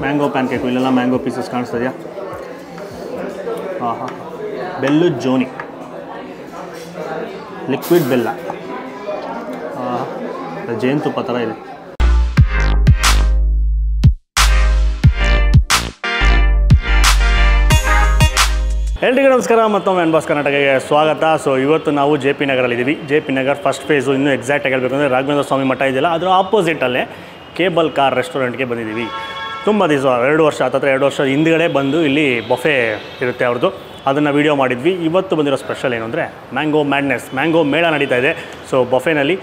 Mango PAN cake ಇಲ್ಲೆಲ್ಲ mango pieces ಕಾಣಿಸ್ತಿದೆಯಾ? ಹಾಂ ಹಾಂ, ಬೆಲ್ಲದ ಜೋನಿ, ಲಿಕ್ವಿಡ್ ಬೆಲ್ಲ, ಜೇನುತುಪ್ಪ ಥರ ಇದೆ. ಎಲ್ರಿಗೂ ನಮಸ್ಕಾರ, ಮತ್ತೊಮ್ಮೆ ಎನ್ ಬಾಸ್ ಕರ್ನಾಟಕಕ್ಕೆ ಸ್ವಾಗತ. ಸೊ ಇವತ್ತು ನಾವು ಜೆ ಪಿ ನಗರಲ್ಲಿದ್ದೀವಿ. J P Nagar first phase, ಇನ್ನೂ ಎಕ್ಸಾಕ್ಟಾಗಿ ಹೇಳಬೇಕು ಅಂದರೆ ರಾಘವೇಂದ್ರ ಸ್ವಾಮಿ ಮಠ ಇದೆಯಲ್ಲ, ಅದರ ಆಪೋಸಿಟಲ್ಲೇ ಕೇಬಲ್ ಕಾರ್ ರೆಸ್ಟೋರೆಂಟ್ಗೆ ಬಂದಿದ್ದೀವಿ. ತುಂಬ ದಿವಸ 2 ವರ್ಷ ಹತ್ತತ್ರ 2 ವರ್ಷ ಹಿಂದ್ಗಡೆ ಬಂದು ಇಲ್ಲಿ ಬಫೆ ಇರುತ್ತೆ ಅವ್ರದ್ದು, ಅದನ್ನು ವೀಡಿಯೋ ಮಾಡಿದ್ವಿ. ಇವತ್ತು ಬಂದಿರೋ ಸ್ಪೆಷಲ್ ಏನು ಅಂದರೆ ಮ್ಯಾಂಗೋ ಮ್ಯಾಡ್ನೆಸ್, ಮ್ಯಾಂಗೋ ಮೇಳ ನಡೀತಾ ಇದೆ. ಸೊ ಬಫೆನಲ್ಲಿ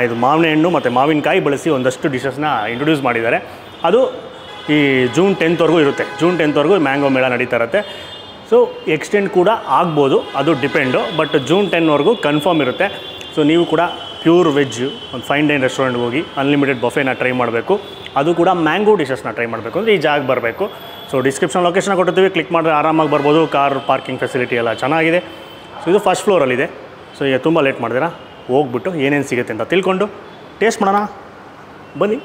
ಇದು ಮಾವಿನ ಹಣ್ಣು ಮತ್ತು ಮಾವಿನಕಾಯಿ ಬಳಸಿ ಒಂದಷ್ಟು ಡಿಶಸ್ನ ಇಂಟ್ರೊಡ್ಯೂಸ್ ಮಾಡಿದ್ದಾರೆ. ಅದು ಈ ಜೂನ್ 10th ಇರುತ್ತೆ. ಜೂನ್ 10th ಮ್ಯಾಂಗೋ ಮೇಳ ನಡೀತಾ ಇರುತ್ತೆ. ಸೊ ಎಕ್ಸ್ಟೆಂಡ್ ಕೂಡ ಆಗ್ಬೋದು, ಅದು ಡಿಪೆಂಡು, ಬಟ್ ಜೂನ್ 10 ಕನ್ಫರ್ಮ್ ಇರುತ್ತೆ. ಸೊ ನೀವು ಕೂಡ ಪ್ಯೂರ್ ವೆಜ್ ಒಂದು ಫೈನ್ ಡೈನ್ ರೆಸ್ಟೋರೆಂಟ್ಗೆ ಹೋಗಿ ಅನ್ಲಿಮಿಟೆಡ್ ಬಫೆನ ಟ್ರೈ ಮಾಡಬೇಕು, ಅದು ಕೂಡ ಮ್ಯಾಂಗೋ ಡಿಶಸ್ನ ಟ್ರೈ ಮಾಡಬೇಕು ಅಂದರೆ ಈ ಜಾಗ ಬರಬೇಕು. ಸೊ ಡಿಸ್ಕ್ರಿಪ್ಷನ್ ಲೊಕೇಶನ್ ಕೊಟ್ಟಿರ್ತೀವಿ, ಕ್ಲಿಕ್ ಮಾಡಿದ್ರೆ ಆರಾಮಾಗಿ ಬರ್ಬೋದು. ಕಾರ್ ಪಾರ್ಕಿಂಗ್ ಫೆಸಿಲಿಟಿ ಎಲ್ಲ ಚೆನ್ನಾಗಿದೆ. ಸೊ ಇದು ಫಸ್ಟ್ ಫ್ಲೋರಲ್ಲಿದೆ. ಸೊ ಈಗ ತುಂಬ ಲೇಟ್ ಮಾಡಿದಿರಾ, ಹೋಗ್ಬಿಟ್ಟು ಏನೇನು ಸಿಗುತ್ತೆ ಅಂತ ತಿಳ್ಕೊಂಡು ಟೇಸ್ಟ್ ಮಾಡೋಣ ಬನ್ನಿ.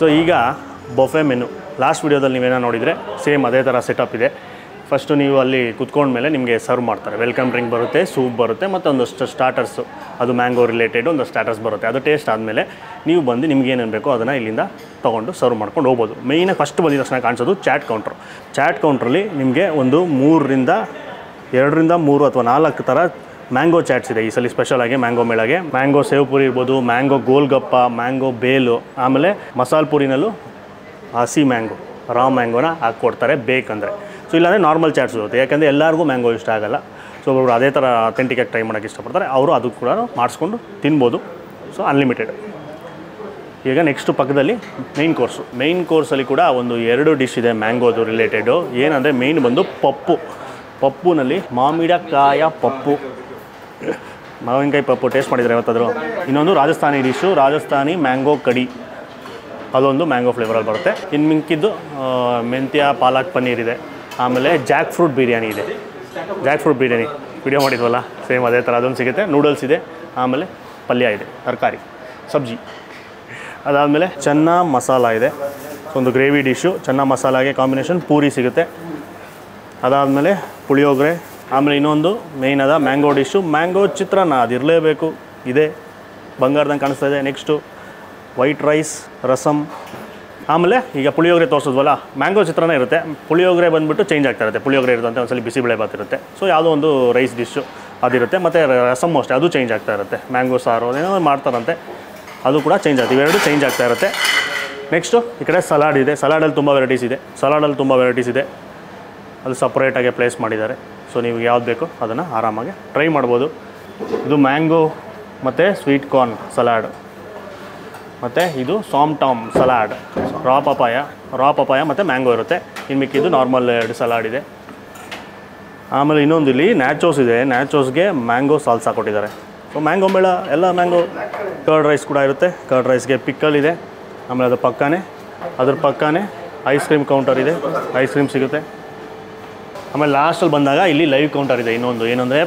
ಸೊ ಈಗ ಬಫೆ ಮೆನು ಲಾಸ್ಟ್ ವೀಡಿಯೋದಲ್ಲಿ ನೀವೇನೋ ನೋಡಿದರೆ ಸೇಮ್ ಅದೇ ಥರ ಸೆಟಪ್ ಇದೆ. ಫಸ್ಟು ನೀವು ಅಲ್ಲಿ ಕುತ್ಕೊಂಡ್ಮೇಲೆ ನಿಮಗೆ ಸರ್ವ್ ಮಾಡ್ತಾರೆ. ವೆಲ್ಕಮ್ ಡ್ರಿಂಕ್ ಬರುತ್ತೆ, ಸೂಪ್ ಬರುತ್ತೆ, ಮತ್ತು ಒಂದಷ್ಟು ಸ್ಟಾರ್ಟರ್ಸು, ಅದು ಮ್ಯಾಂಗೋ ರಿಲೇಟೆಡ್ ಒಂದು ಸ್ಟಾರ್ಟರ್ಸ್ ಬರುತ್ತೆ. ಅದು ಟೇಸ್ಟ್ ಆದಮೇಲೆ ನೀವು ಬಂದು ನಿಮ್ಗೆ ಏನೇನು ಬೇಕೋ ಅದನ್ನು ಇಲ್ಲಿಂದ ತೊಗೊಂಡು ಸರ್ವ್ ಮಾಡ್ಕೊಂಡು ಹೋಗ್ಬೋದು. ಮೇಯ್ನಾಗಿ ಫಸ್ಟ್ ಬಂದಿದ ತಕ್ಷಣ ಕಾಣಿಸೋದು ಚಾಟ್ ಕೌಂಟ್ರು. ಚಾಟ್ ಕೌಂಟ್ರಲ್ಲಿ ನಿಮಗೆ ಒಂದು 2 ರಿಂದ 3 ಅಥವಾ 4 ಥರ ಮ್ಯಾಂಗೋ ಚಾಟ್ಸ್ ಇದೆ ಈ ಸಲ ಸ್ಪೆಷಲಾಗಿ ಮ್ಯಾಂಗೋ ಮೇಳಗೆ. ಮ್ಯಾಂಗೋ ಸೇವ್ ಪುರಿ ಇರ್ಬೋದು, ಮ್ಯಾಂಗೋ ಗೋಲ್ಗಪ್ಪ, ಮ್ಯಾಂಗೋ ಬೇಲು, ಆಮೇಲೆ ಮಸಾಲೆ ಪುರಿನಲ್ಲೂ ಹಸಿ ಮ್ಯಾಂಗೋ, ರಾ ಮ್ಯಾಂಗೋನ ಹಾಕ್ಕೊಡ್ತಾರೆ ಬೇಕಂದರೆ. ಸೊ ಇಲ್ಲಾಂದರೆ ನಾರ್ಮಲ್ ಚಾಟ್ಸ್ ಇರುತ್ತೆ, ಯಾಕೆಂದರೆ ಎಲ್ಲರಿಗೂ ಮ್ಯಾಂಗೋ ಇಷ್ಟ ಆಗೋಲ್ಲ. ಸೊ ಅವರು ಅದೇ ಥರ ಅಥೆಂಟಿಕಾಗಿ ಟ್ರೈ ಮಾಡೋಕ್ಕೆ ಇಷ್ಟಪಡ್ತಾರೆ, ಅವರು ಅದು ಕೂಡ ಮಾಡಿಸ್ಕೊಂಡು ತಿನ್ಬೋದು. So unlimited. ಈಗ ನೆಕ್ಸ್ಟು ಪಕ್ಕದಲ್ಲಿ ಮೇಯ್ನ್ ಕೋರ್ಸಲ್ಲಿ ಕೂಡ ಒಂದು 2 ಡಿಶ್ ಇದೆ ಮ್ಯಾಂಗೋದು ರಿಲೇಟೆಡು. ಏನಂದರೆ ಮೇಯ್ನ್ ಬಂದು ಪಪ್ಪುನಲ್ಲಿ ಮಾಮಿಡಕಾಯ ಪಪ್ಪು, ಮಾವಿನಕಾಯಿ ಪಪ್ಪು ಟೇಸ್ಟ್ ಮಾಡಿದರೆ ಯಾವತ್ತಾದರೂ. ಇನ್ನೊಂದು ರಾಜಸ್ಥಾನಿ ಡಿಶ್ಶು, ರಾಜಸ್ಥಾನಿ ಮ್ಯಾಂಗೋ ಕಡಿ, ಅದೊಂದು ಮ್ಯಾಂಗೋ ಫ್ಲೇವರಲ್ಲಿ ಬರುತ್ತೆ. ಇನ್ನು ಮಿಕ್ಕಿದ್ದು ಮೆಂತ್ಯ ಪಾಲಕ್ ಪನ್ನೀರ್ ಇದೆ. ಆಮೇಲೆ ಜಾಕ್ ಫ್ರೂಟ್ ಬಿರಿಯಾನಿ ಇದೆ. ಜಾಕ್ ಫ್ರೂಟ್ ಬಿರಿಯಾನಿ ವಿಡಿಯೋ ಮಾಡಿದ್ವಲ್ಲ, ಸೇಮ್ ಅದೇ ಥರ ಅದೊಂದು ಸಿಗುತ್ತೆ. ನೂಡಲ್ಸ್ ಇದೆ, ಆಮೇಲೆ ಪಲ್ಯ ಇದೆ, ತರಕಾರಿ ಸಬ್ಜಿ. ಅದಾದಮೇಲೆ ಚೆನ್ನ ಮಸಾಲ ಇದೆ, ಒಂದು ಗ್ರೇವಿ ಡಿಶ್ಶು. ಚೆನ್ನ ಮಸಾಲಾಗೆ ಕಾಂಬಿನೇಷನ್ ಪೂರಿ ಸಿಗುತ್ತೆ. ಅದಾದಮೇಲೆ ಪುಳಿಯೋಗರೆ. ಆಮೇಲೆ ಇನ್ನೊಂದು ಮೇಯ್ನ್ ಅದ ಮ್ಯಾಂಗೋ ಡಿಶ್ಶು, ಮ್ಯಾಂಗೋ ಚಿತ್ರಾನ್ನ, ಅದಿರಲೇಬೇಕು, ಇದೆ ಬಂಗಾರದಂಗೆ ಕಾಣಿಸ್ತಾ ಇದೆ. Next white rice, rasam. ಆಮೇಲೆ ಈಗ ಪುಳಿಯೋಗರೆ ತೋರಿಸಿದ್ವಲ್ಲ, ಮ್ಯಾಂಗೋ ಚಿತ್ರಾನ್ನ ಇರುತ್ತೆ, ಪುಳಿಯೋಗರೆ ಬಂದುಬಿಟ್ಟು ಚೇಂಜ್ ಆಗ್ತಾ ಇರುತ್ತೆ. ಪುಳಿಯೋಗರೆ ಇರುತ್ತೆ, ಒಂದ್ಸಲ ಬಿಸಿಬೇಳೆ ಬಾತ್ ಇರುತ್ತೆ. ಸೊ ಯಾವುದೋ ಒಂದು ರೈಸ್ ಡಿಶ್ಶು ಅದಿರುತ್ತೆ. ಮತ್ತು ರಸಮ್ ಅಷ್ಟೇ, ಅದು ಚೇಂಜ್ ಆಗ್ತಾ ಇರುತ್ತೆ. ಮ್ಯಾಂಗೋ ಸಾರು ಅದೇನೋ ಮಾಡ್ತಾರಂತೆ, ಅದು ಕೂಡ ಚೇಂಜ್ ಆಗ್ತದೆ. ಇವೆರಡು ಚೇಂಜ್ ಆಗ್ತಾ ಇರುತ್ತೆ. ನೆಕ್ಸ್ಟು ಈ ಕಡೆ ಸಲಾಡ್ ಇದೆ. ಸಲಾಡಲ್ಲಿ ತುಂಬ ವೆರೈಟೀಸ್ ಇದೆ. ಅದು ಸಪ್ರೇಟಾಗಿ ಪ್ಲೇಸ್ ಮಾಡಿದ್ದಾರೆ. ಸೊ ನೀವು ಯಾವ್ದು ಬೇಕೋ ಅದನ್ನು ಆರಾಮಾಗಿ ಟ್ರೈ ಮಾಡ್ಬೋದು. ಇದು ಮ್ಯಾಂಗೋ ಮತ್ತು ಸ್ವೀಟ್ ಕಾರ್ನ್ ಸಲಾಡ್, ಮತ್ತು ಇದು ಸಾಮ್ಟಾಮ್ ಸಲಾಡ್, ರಾ ಪಪಾಯ ಮತ್ತು ಮ್ಯಾಂಗೋ ಇರುತ್ತೆ. ಇನ್ನು ಮಿಕ್ಕಿದ್ದು ನಾರ್ಮಲ್ 2 ಸಲಾಡ್ ಇದೆ. ಆಮೇಲೆ ಇನ್ನೊಂದು ಇಲ್ಲಿ ನ್ಯಾಚೋಸ್ ಇದೆ. ನ್ಯಾಚೋಸ್ಗೆ ಮ್ಯಾಂಗೋ ಸಾಲ್ಸಾ ಕೊಟ್ಟಿದ್ದಾರೆ. ಸೊ ಮ್ಯಾಂಗೋ ಮೇಳ ಎಲ್ಲ ಮ್ಯಾಂಗೋ. ಕರ್ಡ್ ರೈಸ್ ಕೂಡ ಇರುತ್ತೆ. ಕರ್ಡ್ ರೈಸ್ಗೆ ಪಿಕ್ಕಲ್ ಇದೆ. ಆಮೇಲೆ ಅದ್ರ ಪಕ್ಕನೇ ಐಸ್ ಕ್ರೀಮ್ ಕೌಂಟರ್ ಇದೆ, ಐಸ್ ಕ್ರೀಮ್ ಸಿಗುತ್ತೆ. ಆಮೇಲೆ ಲಾಸ್ಟಲ್ಲಿ ಬಂದಾಗ ಇಲ್ಲಿ ಲೈವ್ ಕೌಂಟರ್ ಇದೆ. ಇನ್ನೊಂದು ಏನಂದರೆ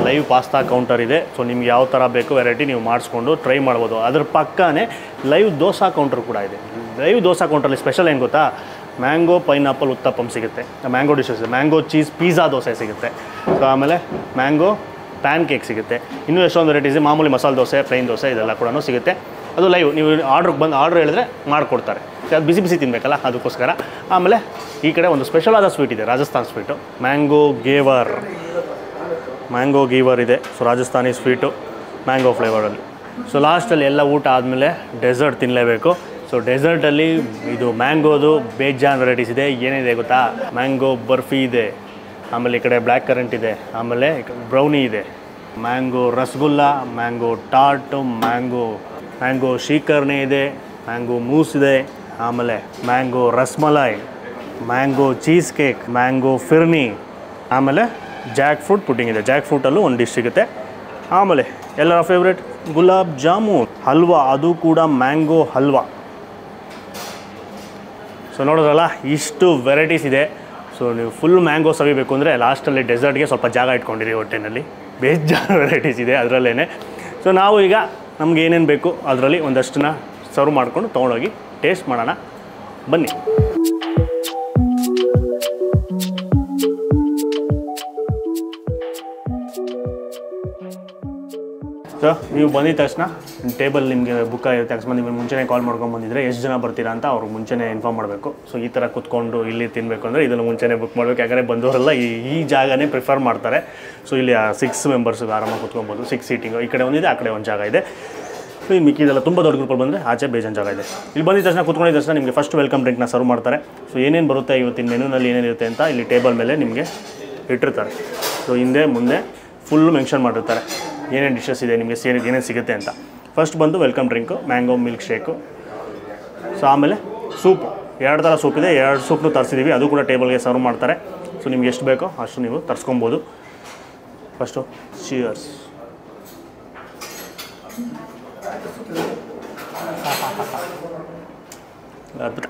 ಲೈವ್ ಪಾಸ್ತಾ ಕೌಂಟರ್ ಇದೆ. ಸೊ ನಿಮ್ಗೆ ಯಾವ ಥರ ಬೇಕು ವೆರೈಟಿ ನೀವು ಮಾಡಿಸ್ಕೊಂಡು ಟ್ರೈ ಮಾಡ್ಬೋದು. ಅದ್ರ ಪಕ್ಕನೇ ಲೈವ್ ದೋಸಾ ಕೌಂಟರ್ ಕೂಡ ಇದೆ. ಲೈವ್ ದೋಸಾ ಕೌಂಟ್ರಲ್ಲಿ ಸ್ಪೆಷಲ್ ಏನು ಗೊತ್ತಾ, ಮ್ಯಾಂಗೋ ಪೈನಾಪಲ್ ಉತ್ತಪ್ಪಂ ಸಿಗುತ್ತೆ, mango dishes, mango cheese pizza dosa ಸಿಗುತ್ತೆ. ಸೊ ಆಮೇಲೆ ಮ್ಯಾಂಗೋ ಪ್ಯಾನ್ ಕೇಕ್ ಸಿಗುತ್ತೆ. ಇನ್ನೂ ಎಷ್ಟೊಂದು ವೆರೈಟೀಸ್, ಮಾಮೂಲಿ ಮಸಾಲೆ ದೋಸೆ, ಪ್ಲೈನ್ ದೋಸೆ ಇದೆಲ್ಲ ಕೂಡ ಸಿಗುತ್ತೆ. ಅದು ಲೈವ್, ನೀವು ಆರ್ಡ್ರ್ ಹೇಳಿದ್ರೆ ಮಾಡಿಕೊಡ್ತಾರೆ. ಅದು ಬಿಸಿ ಬಿಸಿ ತಿನ್ನಬೇಕಲ್ಲ, ಅದಕ್ಕೋಸ್ಕರ. ಆಮೇಲೆ ಈ ಕಡೆ ಒಂದು ಸ್ಪೆಷಲ್ ಆದ ಸ್ವೀಟ್ ಇದೆ, Rajasthan sweet, mango ghevar. Mango ghevar ಇದೆ. ಸೊ ರಾಜಸ್ಥಾನಿ ಸ್ವೀಟು ಮ್ಯಾಂಗೋ ಫ್ಲೇವರಲ್ಲಿ. ಸೊ ಲಾಸ್ಟಲ್ಲಿ ಎಲ್ಲ ಊಟ ಆದಮೇಲೆ ಡೆಸರ್ಟ್ ತಿನ್ನಲೇಬೇಕು. ಸೊ ಡೆಸರ್ಟಲ್ಲಿ ಇದು ಮ್ಯಾಂಗೋದು ಬೇಜಾನ್ ವೆರೈಟೀಸ್ ಇದೆ. ಏನಿದೆ ಗೊತ್ತಾ, ಮ್ಯಾಂಗೋ ಬರ್ಫಿ ಇದೆ, ಆಮೇಲೆ ಈ ಕಡೆ ಬ್ಲ್ಯಾಕ್ ಕರೆಂಟ್ ಇದೆ, ಆಮೇಲೆ ಬ್ರೌನಿ ಇದೆ, ಮ್ಯಾಂಗೋ ರಸಗುಲ್ಲ, ಮ್ಯಾಂಗೋ ಟಾರ್ಟು, ಮ್ಯಾಂಗೋ ಶ್ರೀಕರ್ಣಿ ಇದೆ, ಮ್ಯಾಂಗೋ ಮೂಸ್ ಇದೆ, ಆಮೇಲೆ mango rasmalai, mango cheese cake, mango phirni, ಆಮೇಲೆ ಜಾಕ್ ಫ್ರೂಟ್ ಪುಡ್ಡಿಂಗ್ ಇದೆ. ಜಾಕ್ ಫ್ರೂಟಲ್ಲೂ ಒಂದು ಡಿಶ್ ಸಿಗುತ್ತೆ. ಆಮೇಲೆ ಎಲ್ಲರ ಫೇವ್ರೇಟ್ ಗುಲಾಬ್ ಜಾಮೂನ್, ಹಲ್ವಾ, ಅದು ಕೂಡ ಮ್ಯಾಂಗೋ ಹಲ್ವಾ. ಸೊ ನೋಡೋದ್ರಲ್ಲ, ಇಷ್ಟು ವೆರೈಟೀಸ್ ಇದೆ. ಸೊ ನೀವು ಫುಲ್ ಮ್ಯಾಂಗೋ ಸವಿಬೇಕು ಅಂದರೆ ಲಾಸ್ಟಲ್ಲಿ ಡೆಸರ್ಟ್ಗೆ ಸ್ವಲ್ಪ ಜಾಗ ಇಟ್ಕೊಂಡಿರಿ ಹೊಟ್ಟೆನಲ್ಲಿ. ಬೇಜಾರು ವೆರೈಟೀಸ್ ಇದೆ ಅದರಲ್ಲೇ. ಸೊ ನಾವು ಈಗ ನಮ್ಗೆ ಏನೇನು ಬೇಕು ಅದರಲ್ಲಿ ಒಂದಷ್ಟನ್ನ ಸರ್ವ್ ಮಾಡ್ಕೊಂಡು ತೊಗೊಂಡೋಗಿ ಟೇಸ್ಟ್ ಮಾಡೋಣ, ಬನ್ನಿ. ಸೊ ನೀವು ಬಂದಿದ ತಕ್ಷಣ ಟೇಬಲ್ ನಿಮಗೆ ಬುಕ್ ಆಗಿರುತ್ತೆ. ಅಕಸ್ಮಾತ್ ನಿಮಗೆ ಮುಂಚೆನೇ ಕಾಲ್ ಮಾಡ್ಕೊಂಡು ಬಂದಿದ್ರೆ ಎಷ್ಟು ಜನ ಬರ್ತೀರಾ ಅಂತ ಅವ್ರಿಗೆ ಮುಂಚೆನೇ ಇನ್ಫಾರ್ಮ್ ಮಾಡಬೇಕು. ಸೊ ಈ ಥರ ಕೂತ್ಕೊಂಡು ಇಲ್ಲಿ ತಿನ್ನಬೇಕು ಅಂದರೆ ಇದನ್ನು ಮುಂಚೆನೇ ಬುಕ್ ಮಾಡಬೇಕು. ಯಾಕಂದರೆ ಬಂದವರೆಲ್ಲ ಈ ಜಾಗನೇ ಪ್ರಿಫರ್ ಮಾಡ್ತಾರೆ. ಸೊ ಇಲ್ಲಿ 6 ಮೆಂಬರ್ಸ್ಗೆ ಆರಾಮಾಗಿ ಕೂತ್ಕೊಬೋದು. 6 ಸೀಟಿಂಗು, ಈ ಕಡೆ ಒಂದಿದೆ, ಆ ಕಡೆ ಒಂದು ಜಾಗ ಇದೆ. ಸೊ ಈ ಮಿಕ್ಕಿದೆಲ್ಲ ತುಂಬ ದೊಡ್ಡ ಗ್ರೂಪಲ್ಲಿ ಬಂದರೆ ಆಚೆ ಬೇಜಾನ್ ಜಾಗ ಇದೆ. ಇಲ್ಲಿ ಬಂದಿದ ತಕ್ಷಣ ಕೂತ್ಕೊಂಡಿದ್ದ ತಕ್ಷಣ ನಿಮಗೆ ಫಸ್ಟ್ ವೆಲ್ಕಮ್ ಡ್ರಿಂಕ್ನ ಸರ್ವ್ ಮಾಡ್ತಾರೆ. ಸೊ ಏನೇನು ಬರುತ್ತೆ ಇವತ್ತಿನ ಮೆನುನಲ್ಲಿ ಏನೇನಿರುತ್ತೆ ಅಂತ ಇಲ್ಲಿ ಟೇಬಲ್ ಮೇಲೆ ನಿಮಗೆ ಇಟ್ಟಿರ್ತಾರೆ. ಸೊ ಹಿಂದೆ ಮುಂದೆ ಫುಲ್ಲು ಮೆನ್ಷನ್ ಮಾಡಿರ್ತಾರೆ ಏನೇನು ಡಿಶಸ್ ಇದೆ, ನಿಮಗೆ ಏನೇನು ಸಿಗುತ್ತೆ ಅಂತ. ಫಸ್ಟ್ ಬಂದು welcome drink, mango milk shake. So ಆಮೇಲೆ ಸೂಪು, 2 ಥರ ಸೂಪ್ ಇದೆ. 2 ಸೂಪ್ನು ತರಿಸಿದ್ದೀವಿ, ಅದು ಕೂಡ ಟೇಬಲ್ಗೆ ಸರ್ವ್ ಮಾಡ್ತಾರೆ. ಸೊ ನಿಮ್ಗೆ ಎಷ್ಟು ಬೇಕೋ ಅಷ್ಟು ನೀವು ತರಿಸ್ಕೊಬೋದು. First cheers. ಅದ್ಭುತ.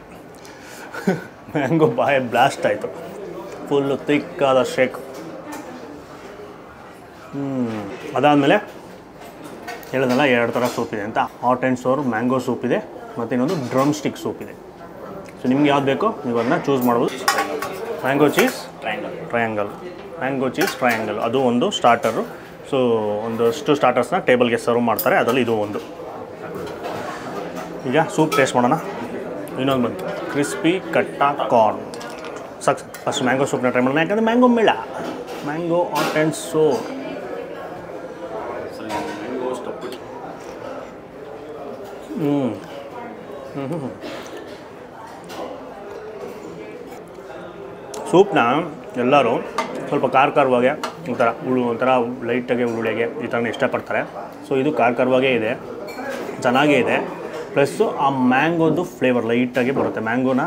ಮ್ಯಾಂಗೋ ಬಾಯ್ ಬ್ಲಾಸ್ಟ್ ಆಯಿತು. ಫುಲ್ಲು ತಿಕ್ಕಾದ ಶೇಕ್. ಅದಾದಮೇಲೆ ಹೇಳಿದ್ನಲ್ಲ 2 ಥರ ಸೂಪ್ ಇದೆ ಅಂತ. Hot and sour mango soup ಇದೆ, ಮತ್ತು ಇನ್ನೊಂದು ಡ್ರಮ್ ಸ್ಟಿಕ್ ಸೂಪ್ ಇದೆ. ಸೊ ನಿಮ್ಗೆ ಯಾವ್ದು ಬೇಕೋ ನೀವು ಅದನ್ನ ಚೂಸ್ ಮಾಡ್ಬೋದು. Mango cheese triangle, mango cheese triangle, ಅದು ಒಂದು ಸ್ಟಾರ್ಟರು. ಸೊ ಒಂದಷ್ಟು ಸ್ಟಾರ್ಟರ್ಸ್ನ ಟೇಬಲ್ಗೆ ಸರ್ವ್ ಮಾಡ್ತಾರೆ, ಅದರಲ್ಲಿ ಇದು ಒಂದು. ಈಗ ಸೂಪ್ ಟೇಸ್ಟ್ ಮಾಡೋಣ. ಇನ್ನೊಂದು ಬಂತು ಕ್ರಿಸ್ಪಿ ಕಟ್ಟಾ ಕಾರ್ನ್. ಫಸ್ಟ್ ಮ್ಯಾಂಗೋ ಸೂಪ್ನ ಟ್ರೈ ಮಾಡೋಣ, ಯಾಕಂದರೆ mango mela. Mango hot and sour. ಸೂಪ್ನ ಎಲ್ಲರೂ ಸ್ವಲ್ಪ ಖಾರವಾಗೆ ಒಂಥರ ಲೈಟಾಗೆ ಉರುಳಿಗೆ ಈ ಥರನೇ ಇಷ್ಟಪಡ್ತಾರೆ. ಸೊ ಇದು ಖಾರವಾಗೇ ಇದೆ, ಚೆನ್ನಾಗೇ ಇದೆ. ಪ್ಲಸ್ಸು ಆ ಮ್ಯಾಂಗೋದು ಫ್ಲೇವರ್ ಲೈಟಾಗಿ ಬರುತ್ತೆ. ಮ್ಯಾಂಗೋನ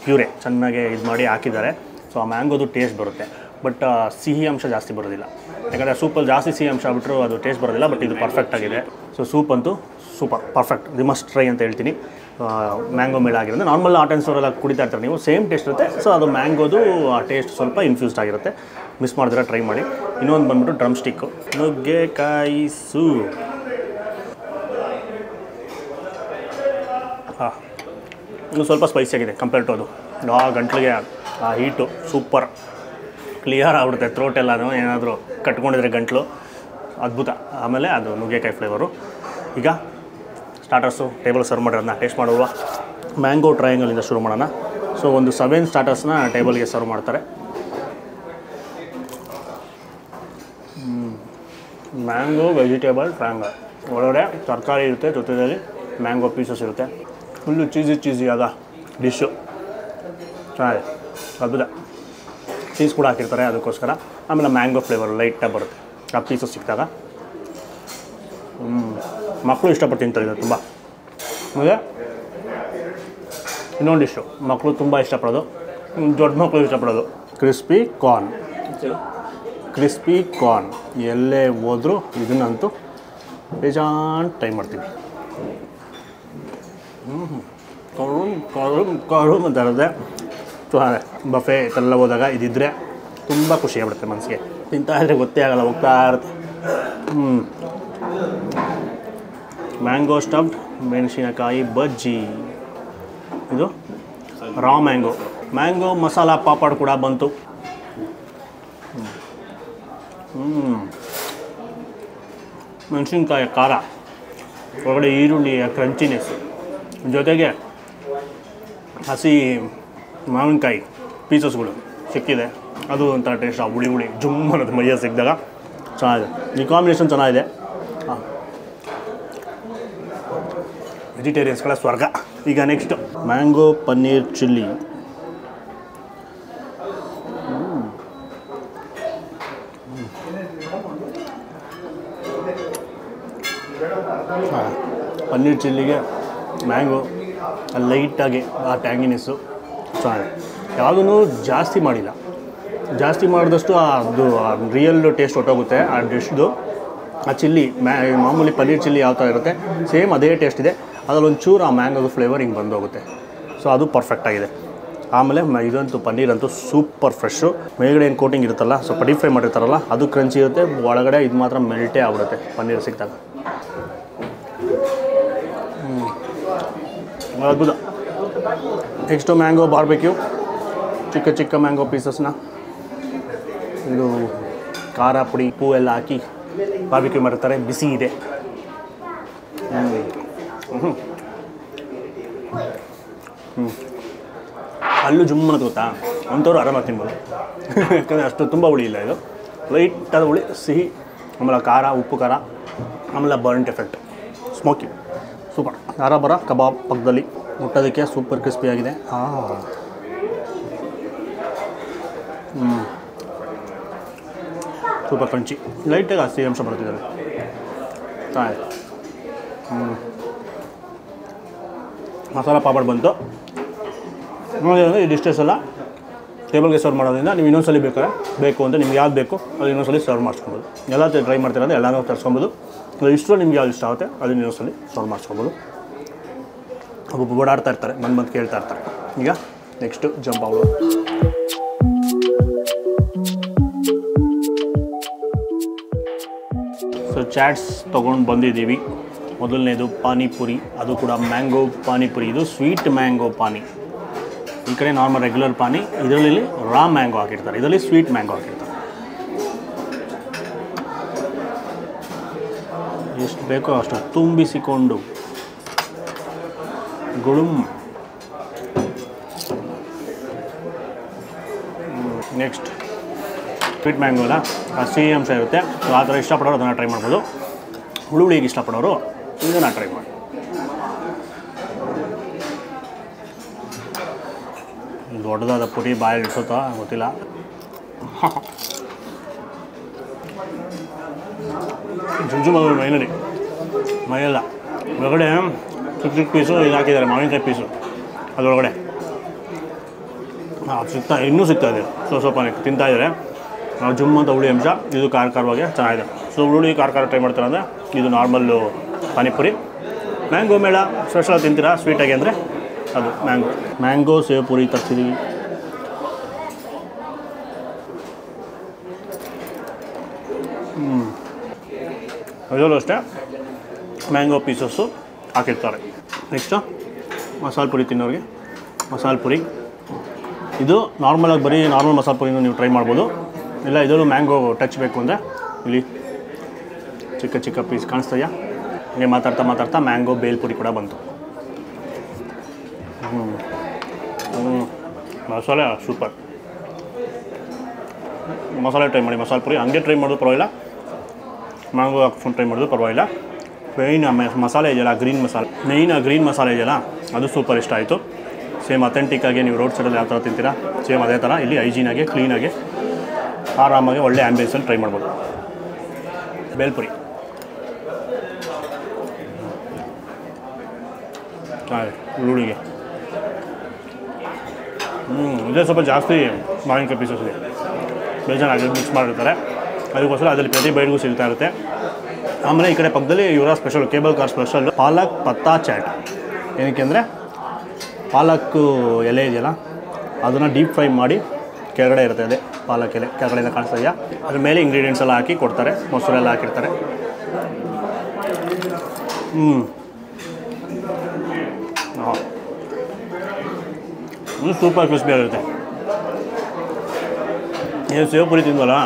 ಪ್ಯೂರೆ ಚೆನ್ನಾಗಿ ಇದು ಮಾಡಿ ಹಾಕಿದ್ದಾರೆ. ಸೊ ಆ ಮ್ಯಾಂಗೋದು ಟೇಸ್ಟ್ ಬರುತ್ತೆ, ಬಟ್ ಸಿಹಿ ಅಂಶ ಜಾಸ್ತಿ ಬರೋದಿಲ್ಲ. ಯಾಕಂದರೆ ಸೂಪಲ್ಲಿ ಜಾಸ್ತಿ ಸಿಹಿ ಅಂಶ ಬಿಟ್ಟರು ಅದು ಟೇಸ್ಟ್ ಬರೋದಿಲ್ಲ. ಬಟ್ ಇದು ಪರ್ಫೆಕ್ಟ್ ಆಗಿದೆ. ಸೊ ಸೂಪ್ ಅಂತೂ super perfect, the must try ಅಂತ ಹೇಳ್ತೀನಿ. ಮ್ಯಾಂಗೋ ಮೇಳ ಆಗಿರುತ್ತೆ. ನಾರ್ಮಲ್ ಹಾಟ್ ಆ್ಯಂಡ್ ಸೋರೆಲ್ಲ ಕುಡಿತಾ ಇರ್ತಾರೆ ನೀವು, ಸೇಮ್ ಟೇಸ್ಟ್ ಇರುತ್ತೆ. ಸೊ ಅದು ಮ್ಯಾಂಗೋದು ಆ ಟೇಸ್ಟ್ ಸ್ವಲ್ಪ ಇನ್ಫ್ಯೂಸ್ಡ್ ಆಗಿರುತ್ತೆ. ಮಿಸ್ ಮಾಡಿದ್ರೆ ಟ್ರೈ ಮಾಡಿ. ಇನ್ನೊಂದು ಬಂದ್ಬಿಟ್ಟು ಡ್ರಮ್ ಸ್ಟಿಕ್ಕು, ನುಗ್ಗೆಕಾಯಿ ಸೂಪ್. ಇದು ಸ್ವಲ್ಪ ಸ್ಪೈಸಿ ಆಗಿದೆ ಕಂಪೇರ್ ಟು ಅದು. ಆ ಗಂಟ್ಲಿಗೆ ಆ ಹೀಟು ಸೂಪರ್ ಕ್ಲಿಯರ್ ಆಗ್ಬಿಡುತ್ತೆ. ಥ್ರೋಟ್ ಎಲ್ಲನೂ ಏನಾದರೂ ಕಟ್ಕೊಂಡಿದ್ರೆ ಗಂಟ್ಲು, ಅದ್ಭುತ. ಆಮೇಲೆ ಅದು ನುಗ್ಗೆಕಾಯಿ ಫ್ಲೇವರು. ಈಗ ಸ್ಟಾರ್ಟರ್ಸು ಟೇಬಲ್ ಸರ್ವ್ ಮಾಡಿರೋದನ್ನ ಟೇಸ್ಟ್ ಮಾಡುವ. ಮ್ಯಾಂಗೋ ಟ್ರಯಾಂಗಲಿಂದ ಶುರು ಮಾಡೋಣ. ಸೊ ಒಂದು 7 ಸ್ಟಾರ್ಟರ್ಸ್ನ ಟೇಬಲ್ಗೆ ಸರ್ವ್ ಮಾಡ್ತಾರೆ. ಮ್ಯಾಂಗೋ ವೆಜಿಟೇಬಲ್ ಟ್ರಯಾಂಗಲ್, ಒಳಗಡೆ ತರಕಾರಿ ಇರುತ್ತೆ, ಜೊತೆಯಲ್ಲಿ ಮ್ಯಾಂಗೋ ಪೀಸಸ್ ಇರುತ್ತೆ. ಫುಲ್ಲು ಚೀಸಿ ಆದ ಡಿಶ್ಶು, ಚೆನ್ನಾಗಿದೆ, ಅದ್ಭುತ. ಚೀಸ್ ಕೂಡ ಹಾಕಿರ್ತಾರೆ ಅದಕ್ಕೋಸ್ಕರ. ಆಮೇಲೆ ಮ್ಯಾಂಗೋ ಫ್ಲೇವರ್ ಲೈಟಾಗಿ ಬರುತ್ತೆ ಆ ಪೀಸಸ್ ಸಿಕ್ಕಿದಾಗ. ಮಕ್ಕಳು ಇಷ್ಟಪಟ್ಟು ತಿಂತಾರೆ ಇದು ತುಂಬ. ಆಮೇಲೆ ಇನ್ನೊಂದು ಡಿಶ್ಶು ಮಕ್ಕಳು ತುಂಬ ಇಷ್ಟಪಡೋದು, ದೊಡ್ಡ ಮಕ್ಕಳು ಇಷ್ಟಪಡೋದು, ಕ್ರಿಸ್ಪಿ ಕಾರ್ನ್. ಎಲ್ಲೇ ಹೋದರೂ ಇದನ್ನಂತೂ ಬೇಜಾನ್ ಟ್ರೈ ಮಾಡ್ತೀವಿ. ಕಾಳು ಮಾತಾಡಿದೆ. ಸೊ ಬಫೆ ಎಲ್ಲ ಹೋದಾಗ ಇದಿದ್ದರೆ ತುಂಬ ಖುಷಿಯಾಗ್ಬಿಡುತ್ತೆ ಮನಸ್ಸಿಗೆ. ತಿಂತಾ ಇದ್ರೆ ಗೊತ್ತೇ ಆಗಲ್ಲ, ಹೋಗ್ತಾ ಇರುತ್ತೆ. ಮ್ಯಾಂಗೋ ಸ್ಟಫ್ಡ್ ಮೆಣಸಿನಕಾಯಿ ಬಜ್ಜಿ. ಇದು ರಾ ಮ್ಯಾಂಗೋ ಮಸಾಲ ಪಾಪಡ್ ಕೂಡ ಬಂತು. ಮೆಣಸಿನ್ಕಾಯಿ ಖಾರ, ಹೊರಗಡೆ ಈರುಳ್ಳಿಯ ಕ್ರಂಚಿನೆಸ್, ಜೊತೆಗೆ ಹಸಿ ಮಾವಿನಕಾಯಿ ಪೀಸಸ್ಗಳು ಸಿಕ್ಕಿದೆ. ಅದು ಒಂಥರ ಟೇಸ್ಟ್, ಹುಳಿ ಜುಮ್ ಅನ್ನೋದು ಮೈಯ ಸಿಕ್ಕಿದಾಗ ಚೆನ್ನಾಗಿದೆ, ಈ ಕಾಂಬಿನೇಷನ್ ಚೆನ್ನಾಗಿದೆ. ವೆಜಿಟೇರಿಯನ್ಸ್ಗಳ ಸ್ವರ್ಗ. ಈಗ next mango paneer chilli. Paneer ಚಿಲ್ಲಿಗೆ ಮ್ಯಾಂಗೋ ಲೈಟಾಗಿ ಆ ಟ್ಯಾಂಗಿನೆಸ್ಸು ಚೆನ್ನಾಗಿದೆ. ಯಾವುದೂ ಜಾಸ್ತಿ ಮಾಡಿಲ್ಲ, ಜಾಸ್ತಿ ಮಾಡಿದಷ್ಟು ಅದು ರಿಯಲ್ ಟೇಸ್ಟ್ ಹೊಟ್ಟೋಗುತ್ತೆ ಆ ಡಿಶ್ದು. ಆ ಚಿಲ್ಲಿ ಮಾಮೂಲಿ ಪನ್ನೀರ್ ಚಿಲ್ಲಿ ಯಾವ ಥರ ಇರುತ್ತೆ ಸೇಮ್ ಅದೇ ಟೇಸ್ಟ್ ಇದೆ, ಅದರಲ್ಲಿ ಒಂಚೂರು ಆ ಮ್ಯಾಂಗೋದು ಫ್ಲೇವರ್ ಹಿಂಗೆ ಬಂದೋಗುತ್ತೆ. ಸೊ ಅದು ಪರ್ಫೆಕ್ಟಾಗಿದೆ. ಆಮೇಲೆ ಇದಂತೂ ಪನ್ನೀರಂತೂ ಸೂಪರ್ ಫ್ರೆಶ್ಶು. ಮೇಲ್ಗಡೆ ಏನು ಕೋಟಿಂಗ್ ಇರುತ್ತಲ್ಲ, ಸ್ವಲ್ಪ ಡೀಪ್ ಫ್ರೈ ಮಾಡಿರ್ತಾರಲ್ಲ, ಅದು ಕ್ರಂಚಿ ಇರುತ್ತೆ, ಒಳಗಡೆ ಇದು ಮಾತ್ರ ಮೆಲ್ಟೇ ಆಗ್ಬಿಡುತ್ತೆ ಪನ್ನೀರ್ ಸಿಕ್ಕಿದಾಗ. ಅದ್ಭುತ. ನೆಕ್ಸ್ಟು ಮ್ಯಾಂಗೋ ಬಾರ್ಬೆಕ್ಯೂ, ಚಿಕ್ಕ ಚಿಕ್ಕ ಮ್ಯಾಂಗೋ ಪೀಸಸ್ನ ಇದು ಖಾರ ಪುಡಿ ಉಪ್ಪು ಎಲ್ಲ ಹಾಕಿ ಬಾರ್ಬೆಕ್ಯೂ ಮಾಡಿರ್ತಾರೆ, ಬಿಸಿ ಇದೆ. ಅಲ್ಲೂ ಜುಮ್ ಅನ್ನೋದು ಗೊತ್ತಾ, ಅಂಥವ್ರು ಆರಾಮಾಗಿ ತಿನ್ಬೋದು. ಯಾಕಂದರೆ ಅಷ್ಟು ತುಂಬ ಹುಳಿ ಇಲ್ಲ, ಇದು ಲೈಟಾದ ಹುಳಿ, ಸಿಹಿ, ಆಮೇಲೆ ಖಾರ, ಉಪ್ಪು ಖಾರ, ಆಮೇಲೆ ಬರ್ಂಟ್ ಎಫೆಕ್ಟ್, ಸ್ಮೋಕಿ, ಸೂಪರ್. ಖಾರ ಬರ ಕಬಾಬ್ ಪಕ್ಕದಲ್ಲಿ ಮುಟ್ಟೋದಕ್ಕೆ ಸೂಪರ್ ಕ್ರಿಸ್ಪಿಯಾಗಿದೆ. ಸೂಪರ್ ಕ್ರಂಚಿ, ಲೈಟಾಗಿ ಹಸಿ ಅಂಶ ಬರ್ತಿದ್ದಾರೆ. ಮಸಾಲ ಪಾಪಡ್ ಬಂತು. ಈ ಡಿಶಸ್ ಎಲ್ಲ ಟೇಬಲ್ಗೆ ಸರ್ವ್ ಮಾಡೋದ್ರಿಂದ ನೀವು ಇನ್ನೊಂದ್ಸಲಿ ಬೇಕು ಅಂತ ನಿಮ್ಗೆ ಯಾವ್ದು ಬೇಕು ಅದು ಇನ್ನೊಂದ್ಸಲಿ ಸರ್ವ್ ಮಾಡಿಸ್ಕೊಬೋದು. ಎಲ್ಲ ಟ್ರೈ ಮಾಡ್ತಿರೋದು ಎಲ್ಲನೂ ತರಿಸ್ಕೊಬೋದು. ಇಷ್ಟು ನಿಮ್ಗೆ ಯಾವ್ದು ಇಷ್ಟ ಆಗುತ್ತೆ ಅದನ್ನ ಇನ್ನೊಂದ್ಸಲಿ ಸರ್ವ್ ಮಾಡಿಸ್ಕೊಬೋದು. ಒಬ್ಬೊಬ್ಬ ಓಡಾಡ್ತಾ ಇರ್ತಾರೆ, ಬಂದು ಕೇಳ್ತಾ ಇರ್ತಾರೆ. ಈಗ next jump out. So chaats ತೊಗೊಂಡು ಬಂದಿದ್ದೀವಿ. ಮೊದಲನೇದು ಪಾನಿಪುರಿ, ಅದು ಕೂಡ ಮ್ಯಾಂಗೋ ಪಾನಿಪುರಿ. ಇದು ಸ್ವೀಟ್ ಮ್ಯಾಂಗೋ ಪಾನಿ. ಈ ಕಡೆ ನಾರ್ಮಲ್ ರೆಗ್ಯುಲರ್ ಪಾನಿ, ಇದರಲ್ಲಿ ರಾ ಮ್ಯಾಂಗೋ ಹಾಕಿರ್ತಾರೆ, ಇದರಲ್ಲಿ ಸ್ವೀಟ್ ಮ್ಯಾಂಗೋ ಹಾಕಿರ್ತಾರೆ. ಎಷ್ಟು ಬೇಕೋ ಅಷ್ಟು ತುಂಬಿಸಿಕೊಂಡು ಗುಳುಮ್. ನೆಕ್ಸ್ಟ್ ಸ್ವೀಟ್ ಮ್ಯಾಂಗೋ ಅಲ್ಲ, ಆ ಸಿಹಿ ಅಂಶ ಇರುತ್ತೆ. ಸೊ ಆ ಥರ ಇಷ್ಟಪಡೋರು ಅದನ್ನು ಟ್ರೈ ಮಾಡ್ಬೋದು. ಹುಳಿಗೆ ಇಷ್ಟಪಡೋರು ಇದನ್ನು ಟ್ರೈ ಮಾಡಿ. ದೊಡ್ಡದಾದ ಪುರಿ ಬಾಯಲ್ಲಿ ಇಡ್ಸುತ್ತಾ ಗೊತ್ತಿಲ್ಲ. ಜುಂಜು ಮೈನಲ್ಲಿ ಮೈಯೆಲ್ಲ ಒಳಗಡೆ ಚಿಕ್ಕ ಚಿಕ್ಕ ಪೀಸು ಇದು ಹಾಕಿದ್ದಾರೆ, ಮಾವಿನಕಾಯಿ ಪೀಸು ಅದರೊಳಗಡೆ ಇನ್ನೂ ಸಿಗ್ತಾಯಿದೆ. ಸ್ವಲ್ಪ ತಿಂತಾಯಿದ್ದಾರೆ. ನಾವು ಜುಮ್ ಅಂತ ಹುಳಿ ಅಂಶ, ಇದು ಖಾರವಾಗಿ ಚೆನ್ನಾಗಿದೆ. ಸೊ ಹುಳಿ ಖಾರ ಟ್ರೈ ಮಾಡ್ತಾರೆ ಅಂದರೆ ಇದು ನಾರ್ಮಲ್ಲು ಪಾನಿಪುರಿ. ಮ್ಯಾಂಗೋ ಮೇಳ ಸ್ಪೆಷಲ್ ತಿಂತೀರಾ ಸ್ವೀಟಾಗಿ ಅಂದರೆ ಅದು ಮ್ಯಾಂಗೋ ಸೇವ್ ಪುರಿ ತರಿಸಿದ್ದೀವಿ. ಅದರಲ್ಲೂ ಅಷ್ಟೇ ಮ್ಯಾಂಗೋ ಪೀಸಸ್ಸು ಹಾಕಿರ್ತಾರೆ. ನೆಕ್ಸ್ಟು ಮಸಾಲೆ ಪುರಿ ತಿನ್ನೋರಿಗೆ ಮಸಾಲೆ ಪುರಿ. ಇದು ನಾರ್ಮಲಾಗಿ ಬರೀ ನಾರ್ಮಲ್ ಮಸಾಲೆ ಪುರಿನೂ ನೀವು ಟ್ರೈ ಮಾಡ್ಬೋದು. ಇಲ್ಲ ಇದರಲ್ಲೂ ಮ್ಯಾಂಗೋ ಟಚ್ ಬೇಕು ಅಂದರೆ ಇಲ್ಲಿ ಚಿಕ್ಕ ಚಿಕ್ಕ ಪೀಸ್ ಕಾಣಿಸ್ತೀಯಾ, ಹಂಗೆ ಮಾತಾಡ್ತಾ ಮ್ಯಾಂಗೋ ಬೇಲ್ಪುರಿ ಕೂಡ ಬಂತು. ಮಸಾಲೆ ಸೂಪರ್. ಮಸಾಲೆ ಟ್ರೈ ಮಾಡಿ, ಮಸಾಲೆ ಪುರಿ ಹಂಗೆ ಟ್ರೈ ಮಾಡೋದು ಪರವಾಗಿಲ್ಲ, ಮ್ಯಾಂಗೋ ಹಾಕ್ಕೊಂಡು ಟ್ರೈ ಮಾಡೋದು ಪರವಾಗಿಲ್ಲ. ಮೇಯ್ನ್ ಮಸಾಲೆ ಇದೆಯಲ್ಲ ಗ್ರೀನ್ ಮಸಾಲೆ ಇದೆಯಲ್ಲ ಅದು ಸೂಪರ್ ಇಷ್ಟ ಆಯಿತು. ಸೇಮ್ ಅಥೆಂಟಿಕ್ಕಾಗಿ ನೀವು ರೋಡ್ ಸೈಡಲ್ಲಿ ಯಾವ ಥರ ತಿಂತೀರಾ ಸೇಮ್ ಅದೇ ಥರ ಇಲ್ಲಿ ಹೈಜೀನಾಗಿ ಕ್ಲೀನಾಗಿ ಆರಾಮಾಗಿ ಒಳ್ಳೆ ಆ್ಯಂಬಿಯನ್ಸಲ್ಲಿ ಟ್ರೈ ಮಾಡ್ಬೋದು. ಬೇಲ್ಪುರಿ ಹುಳಿಗೆ ಇದೇ ಸ್ವಲ್ಪ ಜಾಸ್ತಿ ಮಾವಿನಕಾಯಿ ಪೀಸಸ್ ಇದೆ, ಬೇಜಾರಾಗಿ ಮಿಕ್ಸ್ ಮಾಡಿರ್ತಾರೆ. ಅದಕ್ಕೋಸ್ಕರ ಅದರಲ್ಲಿ ಪ್ರತಿ ಬೈಡ್ಗೂ ಸಿಗ್ತಾ ಇರುತ್ತೆ. ಆಮೇಲೆ ಈ ಕಡೆ ಪಕ್ಕದಲ್ಲಿ ಇವರ ಸ್ಪೆಷಲ್ ಕೇಬಲ್ ಕಾರ್ ಸ್ಪೆಷಲ್ ಪಾಲಕ್ ಪತ್ತಾ ಚಾಟ್. ಏನಕ್ಕೆ ಅಂದರೆ ಪಾಲಕ್ಕು ಎಲೆ ಇದೆಯಲ್ಲ ಅದನ್ನು ಡೀಪ್ ಫ್ರೈ ಮಾಡಿ ಕೆಳಗಡೆ ಇರುತ್ತೆ, ಅದೇ ಪಾಲಕ್ ಎಲೆ ಕೆಳಗಡೆಯಿಂದ ಕಾಣಿಸ್ತಾ ಇದೆಯಾ, ಅದ್ರ ಮೇಲೆ ಇಂಗ್ರೀಡಿಯೆಂಟ್ಸ್ ಎಲ್ಲ ಹಾಕಿ ಕೊಡ್ತಾರೆ, ಮೊಸರೆಲ್ಲ ಹಾಕಿರ್ತಾರೆ. ಇದು ಸೂಪರ್ ಕ್ರಿಸ್ಪಿ ಆಗಿರುತ್ತೆ. ಏನು ಸೇವ್ ಪುರಿ ತಿಂದವಲ್ಲ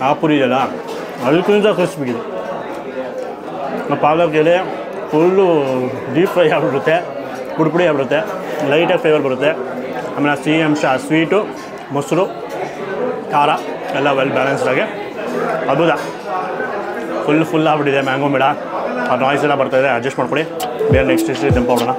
ಆ ಪುರಿ ಇದೆಯಲ್ಲ ಅದಕ್ಕಿಂತ ಕ್ರಿಸ್ಪಿಗಿದೆ. ಪಾಲಕ್ ಎಲೆ ಫುಲ್ಲು ಡೀಪ್ ಫ್ರೈ ಆಗಿಬಿಡುತ್ತೆ, ಪುಡಿ ಆಗಿಬಿಡುತ್ತೆ, ಲೈಟಾಗಿ ಫ್ಲೇವರ್ ಬರುತ್ತೆ. ಆಮೇಲೆ ಸಿಹಿ ಅಂಶ, ಸ್ವೀಟು, ಮೊಸರು, ಖಾರ ಎಲ್ಲ ವೆಲ್ ಬ್ಯಾಲೆನ್ಸ್ಡಾಗಿ ಅದ್ಭುತ. ಫುಲ್ ಆಗ್ಬಿಟ್ಟಿದೆ ಮ್ಯಾಂಗೋ ಬೇಡ, ಆ ನಾಯ್ಸ್ ಎಲ್ಲ ಬರ್ತಾಯಿದೆ, ಅಡ್ಜಸ್ಟ್ ಮಾಡ್ಕೊಳ್ಳಿ. ಬೇರೆ ನೆಕ್ಸ್ಟ್ ಟೆಂಪೋ ಹೋಗೋಣ.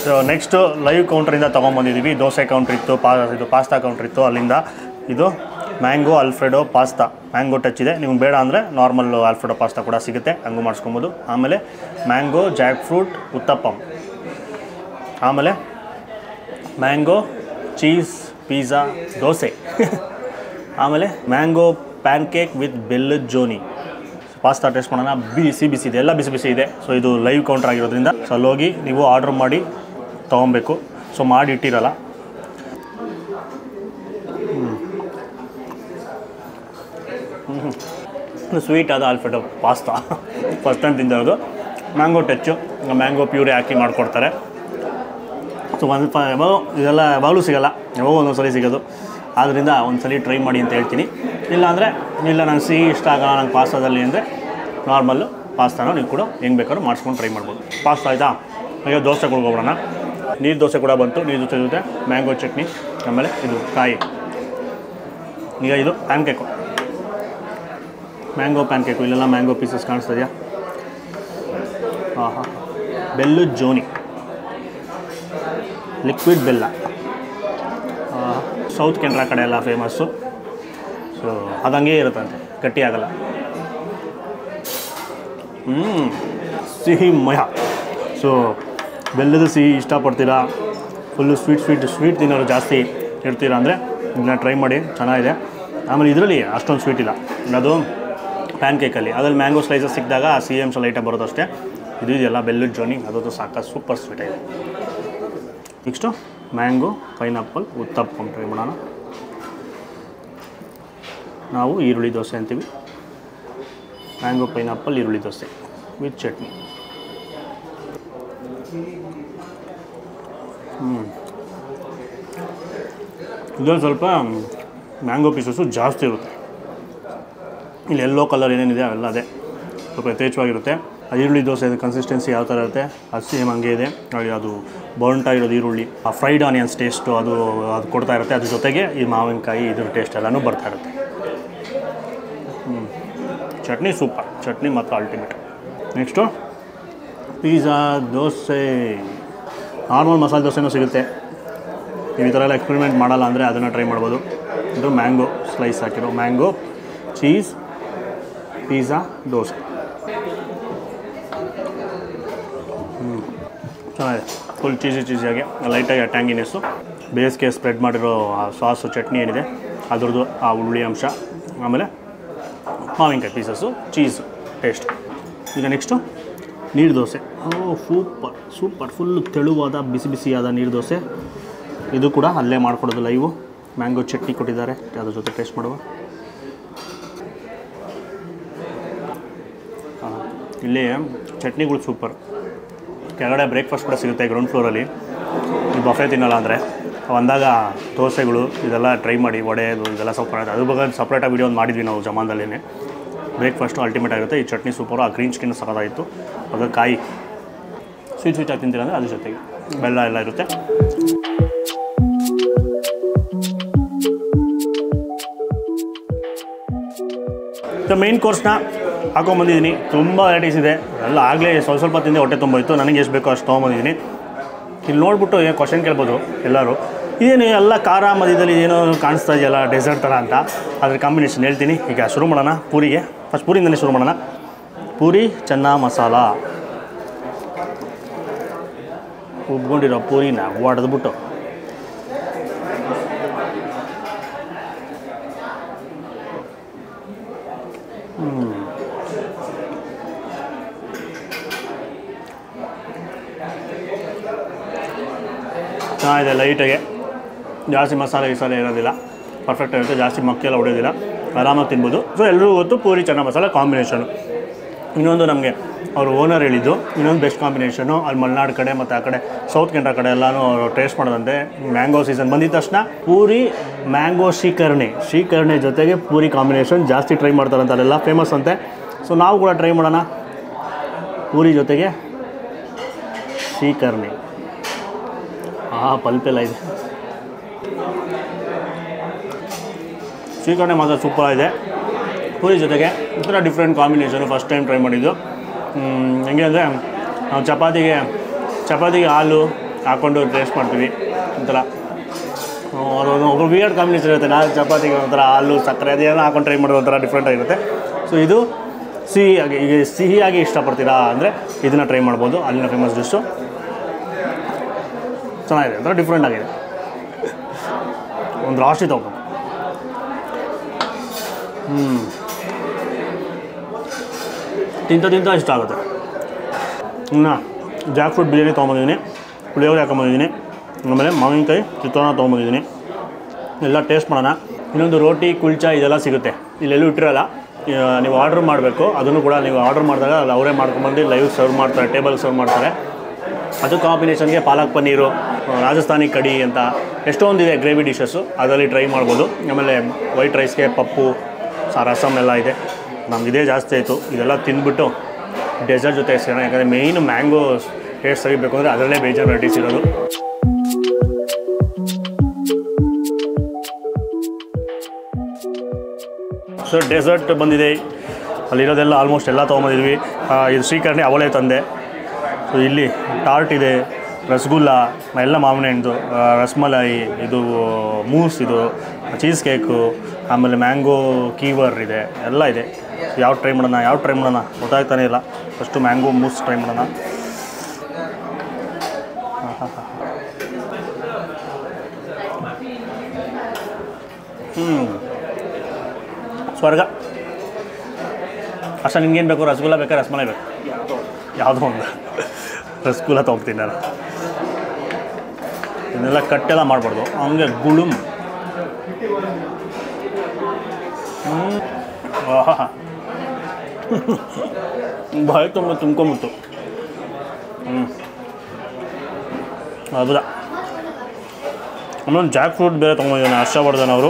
ಸೊ ನೆಕ್ಸ್ಟು ಲೈವ್ ಕೌಂಟ್ರಿಂದ ತೊಗೊಂಬಂದಿದ್ದೀವಿ. ದೋಸೆ ಕೌಂಟ್ರ್ ಇತ್ತು, ಇದು ಪಾಸ್ತಾ ಕೌಂಟ್ರ್ ಇತ್ತು. ಅಲ್ಲಿಂದ ಇದು mango Alfredo pasta, mango touch ಇದೆ. ನಿಮ್ಗೆ ಬೇಡ ಅಂದರೆ ನಾರ್ಮಲ್ ಆಲ್ಫ್ರೆಡೋ ಪಾಸ್ತಾ ಕೂಡ ಸಿಗುತ್ತೆ, ಹಂಗೂ ಮಾಡಿಸ್ಕೊಬೋದು. ಆಮೇಲೆ ಮ್ಯಾಂಗೋ ಜಾಕ್ ಫ್ರೂಟ್ ಉತ್ತಪ್ಪಮ್, ಆಮೇಲೆ ಮ್ಯಾಂಗೋ ಚೀಸ್ ಪಿಜ್ಜಾ ದೋಸೆ, ಆಮೇಲೆ ಮ್ಯಾಂಗೋ ಪ್ಯಾನ್ ಕೇಕ್ ವಿತ್ ಬೆಲ್ಲದ ಜೋನಿ. ಪಾಸ್ತಾ ಟೇಸ್ಟ್ ಮಾಡೋಣ. ಬಿಸಿ ಇದೆ, ಎಲ್ಲ ಬಿಸಿ ಇದೆ. ಸೊ ಇದು ಲೈವ್ ಕೌಂಟರ್ ಆಗಿರೋದ್ರಿಂದ ಸೊ ಅಲ್ಲೋಗಿ ನೀವು ಆರ್ಡ್ರ್ ಮಾಡಿ ತೊಗೊಬೇಕು. ಸೊ ಮಾಡಿ ಇಟ್ಟಿರಲ್ಲ. ಸ್ವೀಟ್ ಆದ ಆಲ್ಫ್ರೆಡೋ ಪಾಸ್ತಾ ಫಸ್ಟ್ ಟೈಮ್ ತಿಂದಿರೋದು. ಮ್ಯಾಂಗೋ ಟಚ್ಚು, ಮ್ಯಾಂಗೋ ಪ್ಯೂರಿ ಹಾಕಿ ಮಾಡಿಕೊಡ್ತಾರೆ. ಸೊ ಇದೆಲ್ಲ ಯಾವಾಗಲೂ ಸಿಗೋಲ್ಲ, ಯಾವಾಗ ಒಂದೊಂದು ಸಲ ಸಿಗೋದು. ಆದ್ದರಿಂದ ಒಂದು ಸಲ ಟ್ರೈ ಮಾಡಿ ಅಂತ ಹೇಳ್ತೀನಿ. ಇಲ್ಲ ನಂಗೆ ಸಿಹಿ ಇಷ್ಟ ಆಗೋಲ್ಲ ನಂಗೆ ಪಾಸ್ತಾದಲ್ಲಿ ಅಂದರೆ ನಾರ್ಮಲ್ಲು ಪಾಸ್ತಾನ ನೀವು ಕೂಡ ಹೆಂಗೆ ಬೇಕಾದ್ರೂ ಮಾಡಿಸ್ಕೊಂಡು ಟ್ರೈ ಮಾಡ್ಬೋದು. ಪಾಸ್ತಾ ಆಯಿತಾ? ಈಗ ದೋಸೆ ಕೊಡ್ಬೋಣ. ನೀರು ದೋಸೆ ಕೂಡ ಬಂತು. ನೀರು ದೋಸೆ ಜೊತೆ ಮ್ಯಾಂಗೋ ಚಟ್ನಿ, ಆಮೇಲೆ ಇದು ಕಾಯಿ. ಈಗ ಇದು PAN cake, mango PAN cake. ಇಲ್ಲೆಲ್ಲ ಮ್ಯಾಂಗೋ ಪೀಸಸ್ ಕಾಣಿಸ್ತಿದೆಯಾ? ಹಾಂ, ಬೆಲ್ಲದ ಜೋನಿ, ಲಿಕ್ವಿಡ್ ಬೆಲ್ಲ. ಸೌತ್ ಕೆನರಾ ಕಡೆ ಎಲ್ಲ ಫೇಮಸ್ಸು. ಸೊ ಅದಂಗೆ ಇರುತ್ತಂತೆ, ಗಟ್ಟಿ ಆಗಲ್ಲ. ಸಿಹಿ ಮಯ. ಸೊ ಬೆಲ್ಲದ ಸಿಹಿ ಇಷ್ಟಪಡ್ತೀರಾ, ಫುಲ್ಲು ಸ್ವೀಟ್ ತಿನ್ನೋರು ಜಾಸ್ತಿ ಇರ್ತೀರಾ ಅಂದರೆ ಇದನ್ನ ಟ್ರೈ ಮಾಡಿ, ಚೆನ್ನಾಗಿದೆ. ಆಮೇಲೆ ಇದರಲ್ಲಿ ಅಷ್ಟೊಂದು ಸ್ವೀಟ್ ಇಲ್ಲ, ಅದು ಪ್ಯಾನ್ ಕೇಕಲ್ಲಿ. ಅದ್ರಲ್ಲಿ ಮ್ಯಾಂಗೋ ಸ್ಲೈಸಸ್ ಸಿಕ್ಕಿದಾಗ ಆ ಸಿ ಎಮ್ಸ್ ಲೈಟಾಗಿ ಬರೋದು ಅಷ್ಟೇ. ಇದು ಇದೆಲ್ಲ ಬೆಲ್ಲದ ಜೋನಿ, ಅದು ಸಾಕು, ಸೂಪರ್ ಸ್ವೀಟ್ ಇದೆ. ನೆಕ್ಸ್ಟು ಮ್ಯಾಂಗೋ ಪೈನಾಪಲ್ ಉತ್ತಪ್ಪಂ ಟ್ರೈ ಮಾಡೋಣ. ನಾವು ಈರುಳ್ಳಿ ದೋಸೆ ಅಂತೀವಿ. ಮ್ಯಾಂಗೋ ಪೈನಾಪಲ್ ಈರುಳ್ಳಿ ದೋಸೆ ವಿತ್ ಚಟ್ನಿ. ಇದರಲ್ಲಿ ಸ್ವಲ್ಪ ಮ್ಯಾಂಗೋ ಪೀಸಸ್ಸು ಜಾಸ್ತಿ ಇರುತ್ತೆ. ಇಲ್ಲಿ ಯೆಲ್ಲೋ ಕಲರ್ ಏನೇನಿದೆ ಅವೆಲ್ಲ ಅದೇ ಸ್ವಲ್ಪ ಯಥೇಚ್ಛವಾಗಿರುತ್ತೆ. ಆ ಈರುಳ್ಳಿ ದೋಸೆ ಕನ್ಸಿಸ್ಟೆನ್ಸಿ ಯಾವ ಥರ ಇರುತ್ತೆ ಅದು ಸೇಮ್ ಹಂಗೆ ಇದೆ. ಅದು ಬರ್ಂಟ್ ಆಗಿರೋದು ಈರುಳ್ಳಿ, ಆ ಫ್ರೈಡ್ ಆನಿಯನ್ಸ್ ಟೇಸ್ಟು ಅದು ಕೊಡ್ತಾ ಇರುತ್ತೆ. ಅದ್ರ ಜೊತೆಗೆ ಈ ಮಾವಿನಕಾಯಿ ಇದ್ರ ಟೇಸ್ಟ್ ಎಲ್ಲನೂ ಬರ್ತಾ ಇರುತ್ತೆ. ಚಟ್ನಿ ಸೂಪರ್, ಚಟ್ನಿ ಮಾತ್ರ ultimate. Next pizza dosa. Normal ಮಸಾಲೆ ದೋಸೆನೂ ಸಿಗುತ್ತೆ. ನೀವು ಈ ಥರ ಎಲ್ಲ ಎಕ್ಸ್ಪೆರಿಮೆಂಟ್ ಮಾಡಲ್ಲ ಅಂದರೆ ಅದನ್ನು ಟ್ರೈ ಮಾಡ್ಬೋದು. ಇದು ಮ್ಯಾಂಗೋ ಸ್ಲೈಸ್ ಹಾಕಿರೋ ಮ್ಯಾಂಗೋ ಚೀಸ್ ಪಿಜ್ಜಾ ದೋಸೆ. ಚೆನ್ನಾಗಿದೆ, ಫುಲ್ ಚೀಸಿಯಾಗಿ ಲೈಟಾಗಿ ಟ್ಯಾಂಗಿನೆಸ್ಸು. ಬೇಸ್ಗೆ ಸ್ಪ್ರೆಡ್ ಮಾಡಿರೋ ಆ ಸಾಸು ಚಟ್ನಿ ಏನಿದೆ ಅದ್ರದ್ದು ಆ ಹುಳಿ ಅಂಶ, ಆಮೇಲೆ ಮಾವಿನಕಾಯಿ ಪೀಸಸ್ಸು, ಚೀಸ್ ಟೇಸ್ಟ್. ಈಗ ನೆಕ್ಸ್ಟು ನೀರು ದೋಸೆ. ಸೂಪರ್ ಫುಲ್ಲು ತೆಳುವಾದ ಬಿಸಿಯಾದ ನೀರು ದೋಸೆ. ಇದು ಕೂಡ ಅಲ್ಲೇ ಮಾಡಿಕೊಡೋದು ಲೈವು. ಮ್ಯಾಂಗೋ ಚಟ್ನಿ ಕೊಟ್ಟಿದ್ದಾರೆ, ಅದ್ರ ಜೊತೆ ಟೇಸ್ಟ್ ಮಾಡುವ. ಇಲ್ಲಿ ಚಟ್ನಿಗಳು ಸೂಪರ್. ಕೆಳಗಡೆ ಬ್ರೇಕ್ಫಾಸ್ಟ್ ಕೂಡ ಸಿಗುತ್ತೆ ಗ್ರೌಂಡ್ ಫ್ಲೋರಲ್ಲಿ. ಈ ಬಫೆ ತಿನ್ನಲ್ಲ ಅಂದರೆ ಅಂದಾಗ ದೋಸೆಗಳು ಇದೆಲ್ಲ ಟ್ರೈ ಮಾಡಿ. ವಡೆ ಇದೆಲ್ಲ ಸ್ವಲ್ಪ ಅದ್ರ ಬಗ್ಗೆ ಸಪ್ರೇಟಾಗಿ ವೀಡಿಯೋ ಒಂದು ಮಾಡಿದ್ವಿ ನಾವು ಜಮಾನ್ದಲ್ಲೇ. ಬ್ರೇಕ್ಫಾಸ್ಟು ಅಲ್ಟಿಮೇಟ್ ಆಗುತ್ತೆ. ಈ ಚಟ್ನಿ ಸೂಪರು, ಆ ಗ್ರೀನ್ ಚಿಕನ್ ಸಖತ್ತಾಗಿತ್ತು. ಅದ್ರ ಕಾಯಿ ಸ್ವೀಟಾಗಿ ತಿಂತೀರ ಅಂದರೆ ಅದ್ರ ಜೊತೆಗೆ ಬೆಲ್ಲ ಎಲ್ಲ ಇರುತ್ತೆ. ಸೊ ಮೇನ್ ಕೋರ್ಸ್ನ ಹಾಕೊಂಬಂದಿದ್ದೀನಿ. ತುಂಬ ವೆರೈಟೀಸ್ ಇದೆ, ಎಲ್ಲ ಆಗಲೇ ಸ್ವಲ್ಪ ತಿಂದೆ ಹೊಟ್ಟೆ ತುಂಬ ಇತ್ತು. ನನಗೆ ಎಷ್ಟು ಬೇಕೋ ಅಷ್ಟು ತೊಗೊಂಬಂದಿದ್ದೀನಿ. ಇಲ್ಲಿ ನೋಡ್ಬಿಟ್ಟು ಏನು ಕ್ವಶನ್ ಕೇಳ್ಬೋದು ಎಲ್ಲರೂ, ಇದೇನು ಎಲ್ಲ ಖಾರ ಮಧ್ಯದಲ್ಲಿ ಏನೋ ಕಾಣಿಸ್ತಾ ಇದೆಯಲ್ಲ ಡೆಸರ್ಟ್ ಥರ ಅಂತ. ಅದ್ರ ಕಾಂಬಿನೇಷನ್ ಹೇಳ್ತೀನಿ. ಈಗ ಶುರು ಮಾಡೋಣ ಪೂರಿಗೆ. ಫಸ್ಟ್ ಪೂರಿಂದನೇ ಶುರು ಮಾಡೋಣ. ಪೂರಿ ಚೆನ್ನ ಮಸಾಲ. ಉಬ್ಕೊಂಡಿರೋ ಪೂರಿನ ಒಡೆದ್ಬಿಟ್ಟು ಚೆನ್ನಾಗಿದೆ. ಲೈಟಾಗೆ ಜಾಸ್ತಿ ಮಸಾಲೆ ಇರೋದಿಲ್ಲ, ಪರ್ಫೆಕ್ಟ್ ಇರುತ್ತೆ. ಜಾಸ್ತಿ ಮಕ್ಕೆಲ್ಲ ಹೊಡೆಯೋದಿಲ್ಲ, ಆರಾಮಾಗಿ ತಿನ್ಬೋದು. ಸೊ ಎಲ್ಲರೂ ಗೊತ್ತು ಪೂರಿ ಚೆನ್ನ ಮಸಾಲ ಕಾಂಬಿನೇಷನು. ಇನ್ನೊಂದು ನಮಗೆ ಅವರು ಓನರ್ ಹೇಳಿದ್ದು ಇನ್ನೊಂದು ಬೆಸ್ಟ್ ಕಾಂಬಿನೇಷನು. ಅಲ್ಲಿ ಮಲೆನಾಡು ಕಡೆ ಮತ್ತು ಆ ಕಡೆ ಸೌತ್ ಕೆನರಾ ಕಡೆ ಎಲ್ಲನೂ ಟೇಸ್ಟ್ ಮಾಡೋದಂತೆ. ಮ್ಯಾಂಗೋ ಸೀಸನ್ ಬಂದಿದ್ದ ತಕ್ಷಣ ಪೂರಿ ಮ್ಯಾಂಗೋ ಶ್ರೀಕರ್ಣೆ ಜೊತೆಗೆ ಪೂರಿ ಕಾಂಬಿನೇಷನ್ ಜಾಸ್ತಿ ಟ್ರೈ ಮಾಡ್ತಾರಂತೆ, ಅಲ್ಲೆಲ್ಲ ಫೇಮಸ್ ಅಂತೆ. ಸೊ ನಾವು ಕೂಡ ಟ್ರೈ ಮಾಡೋಣ ಪೂರಿ ಜೊತೆಗೆ ಶ್ರೀಕರ್ಣೆ. ಪಲ್ಪೆಲ್ಲ ಇದೆ. ಶ್ರೀಕರಣೆ ಮಾತ್ರ ಸೂಪರ್ ಆಗಿದೆ. ಪೂರಿ ಜೊತೆಗೆ ಒಂಥರ different combination, first time try ಮಾಡಿದ್ದು. ಹೆಂಗೆ ಅಂದರೆ ನಾವು ಚಪಾತಿಗೆ ಹಾಲು ಹಾಕ್ಕೊಂಡು ಟೇಸ್ಟ್ ಮಾಡ್ತೀವಿ. ಒಂಥರ ಒಬ್ಬರು ವಿಯರ್ಡ್ ಕಾಂಬಿನೇಷನ್ ಇರುತ್ತೆ. ನಾನು ಚಪಾತಿಗೆ ಒಂಥರ ಹಾಲು ಸಕ್ಕರೆ ಅದೇನೋ ಹಾಕೊಂಡು ಟ್ರೈ ಮಾಡೋದು ಒಂಥರ ಡಿಫ್ರೆಂಟ್ ಆಗಿರುತ್ತೆ. ಸೊ ಇದು ಸಿಹಿಯಾಗಿ ಇಷ್ಟಪಡ್ತೀರಾ ಅಂದರೆ ಇದನ್ನು ಟ್ರೈ ಮಾಡ್ಬೋದು. ಅಲ್ಲಿನ ಫೇಮಸ್ ಡಿಶ್ಶು ಚೆನ್ನಾಗಿದೆ, ಒಂಥರ ಡಿಫ್ರೆಂಟ್ ಆಗಿದೆ. ಒಂದು ರಾಶಿ ತೊಗೊಂಡು ತಿಂತ ಇಷ್ಟ ಆಗುತ್ತೆ. ಇನ್ನು ಜಾಕ್ ಫ್ರೂಟ್ ಬಿರಿಯಾನಿ ತೊಗೊಂಬಂದಿದ್ದೀನಿ, ಪುಳಿಯೋಗರೆ ಹಾಕೊಂಬಂದಿದ್ದೀನಿ, ಆಮೇಲೆ ಮಾವಿನಕಾಯಿ ಚಿತ್ರಾನ್ನ ತೊಗೊಂಬಂದಿದ್ದೀನಿ. ಎಲ್ಲ ಟೇಸ್ಟ್ ಮಾಡೋಣ. ಇನ್ನೊಂದು ರೋಟಿ ಕುಲ್ಚಾ ಇದೆಲ್ಲ ಸಿಗುತ್ತೆ, ಇಲ್ಲೆಲ್ಲೂ ಇಟ್ಟಿರಲ್ಲ. ನೀವು ಆರ್ಡ್ರ್ ಮಾಡಬೇಕು. ಅದನ್ನು ಕೂಡ ನೀವು ಆರ್ಡ್ರ್ ಮಾಡಿದಾಗ ಅಲ್ಲಿ ಅವರೇ ಮಾಡ್ಕೊಂಬಂದು ಲೈವ್ ಸರ್ವ್ ಮಾಡ್ತಾರೆ, ಟೇಬಲ್ ಸರ್ವ್ ಮಾಡ್ತಾರೆ. ಅದು ಕಾಂಬಿನೇಷನ್ಗೆ ಪಾಲಕ್ ಪನ್ನೀರು, ರಾಜಸ್ಥಾನಿ ಕಡಿ ಅಂತ ಎಷ್ಟೊಂದಿದೆ ಗ್ರೇವಿ ಡಿಶಸ್ಸು, ಅದರಲ್ಲಿ ಟ್ರೈ ಮಾಡ್ಬೋದು. ಆಮೇಲೆ ವೈಟ್ ರೈಸ್ಗೆ ಪಪ್ಪು ರಸಮ್ ಎಲ್ಲ ಇದೆ. ನಮಗಿದೇ ಜಾಸ್ತಿ ಆಯಿತು. ಇದೆಲ್ಲ ತಿಂದ್ಬಿಟ್ಟು ಡೆಸರ್ಟ್ ಜೊತೆ ಸೇರೋಣ. ಯಾಕಂದರೆ ಮೇಯ್ನು ಮ್ಯಾಂಗೋ ಟೇಸ್ಟ್ ತೆಗಿಬೇಕು ಅಂದರೆ ಅದರಲ್ಲೇ ಬೇಜಾರು ವೆರೈಟೀಸ್ ಇರೋದು. ಸೊ ಡೆಸರ್ಟ್ ಬಂದಿದೆ. ಅಲ್ಲಿರೋದೆಲ್ಲ ಆಲ್ಮೋಸ್ಟ್ ಎಲ್ಲ ತೊಗೊಂಬಂದಿದ್ವಿ. ಇದು ಶ್ರೀಕರಣೆ ಅವಳೇ ತಂದೆ. ಸೊ ಇಲ್ಲಿ ಟಾರ್ಟ್ ಇದೆ, ರಸಗುಲ್ಲ ಎಲ್ಲ ಮಾವಿನ ಹಣ್ಣು, ರಸ್ಮಲಾಯಿ, ಇದು ಮೂಸ್, ಇದು ಚೀಸ್ ಕೇಕು, ಆಮೇಲೆ ಮ್ಯಾಂಗೋ ಕೀವರ್ ಇದೆ, ಎಲ್ಲ ಇದೆ. ಯಾವ ಟ್ರೈ ಮಾಡೋಣ ಗೊತ್ತಾಗ್ತಾನೆ ಇಲ್ಲ. ಫಸ್ಟು ಮ್ಯಾಂಗೋ ಮೂಸ್ ಟ್ರೈ ಮಾಡೋಣ. ಸ್ವರ್ಗ. ಅಷ್ಟ ನಿಮ್ಗೇನು ಬೇಕು? ರಸಗುಲ್ಲ ಬೇಕಾ ರಸ್ಮಲಾಯಿ ಬೇಕು? ಯಾವುದೋ ಒಂದು ರಸಗುಲ್ಲ ತೊಗೊಳ್ತೀನಿ ನಾನು. ಇದನ್ನೆಲ್ಲ ಕಟ್ಟೆಲ್ಲ ಮಾಡಬಾರ್ದು, ಹಂಗೆ ಗುಳುಮ್. ಬಾಯಿ ತುಂಬ್ಕೊಂಬಿಟ್ಟು. ಹೌದಾ. ಆಮೇಲೆ ಜಾಕ್ ಫ್ರೂಟ್ ಬೇರೆ ತೊಗೊಂಡಿದ್ದಾನೆ ಹರ್ಷವರ್ಧನ್ ಅವರು.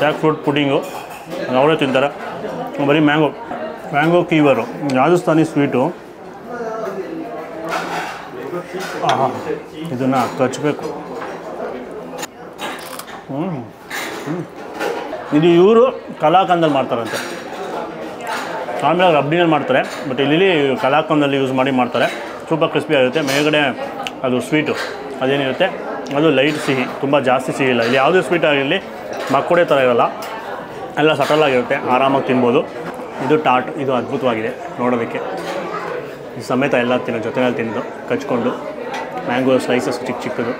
ಜಾಕ್ ಫ್ರೂಟ್ ಪುಡಿಂಗು ಅವರೇ ತಿಂತಾರೆ. ಬರೀ ಮ್ಯಾಂಗೋ ಕೀವರು, ರಾಜಸ್ಥಾನಿ ಸ್ವೀಟು. ಇದನ್ನು ಕಚ್ಚಬೇಕು. ಇದು ಇವರು ಕಲಾಕಂದಲ್ಲಿ ಮಾಡ್ತಾರಂತೆ. ಆಮೇಲೆ ರಬ್ಡಿನಲ್ಲಿ ಮಾಡ್ತಾರೆ, ಬಟ್ ಇಲ್ಲಿ ಕಲಾಕಂದಲ್ಲಿ ಯೂಸ್ ಮಾಡ್ತಾರೆ. ಸೂಪರ್ ಕ್ರಿಸ್ಪಿ ಆಗಿರುತ್ತೆ. ಮೇಲ್ಗಡೆ ಅದು ಸ್ವೀಟು ಅದೇನಿರುತ್ತೆ ಅದು ಲೈಟ್ ಸಿಹಿ, ತುಂಬ ಜಾಸ್ತಿ ಸಿಹಿ ಇಲ್ಲ. ಇಲ್ಲಿ ಯಾವುದೇ ಸ್ವೀಟ್ ಆಗಿರಲಿ ಮಕ್ಕಳೇ ಥರ ಇರೋಲ್ಲ, ಎಲ್ಲ ಸಟಲಾಗಿರುತ್ತೆ, ಆರಾಮಾಗಿ ತಿನ್ಬೋದು. ಇದು ಟಾರ್ಟ್, ಇದು ಅದ್ಭುತವಾಗಿದೆ ನೋಡೋದಕ್ಕೆ. ಈ ಸಮೇತ ಎಲ್ಲ ಜೊತೆಯಲ್ಲಿ ತಿಂದು ಕಚ್ಕೊಂಡು ಮ್ಯಾಂಗೋ ಸ್ಲೈಸಸ್ ಚಿಕ್ಕದು.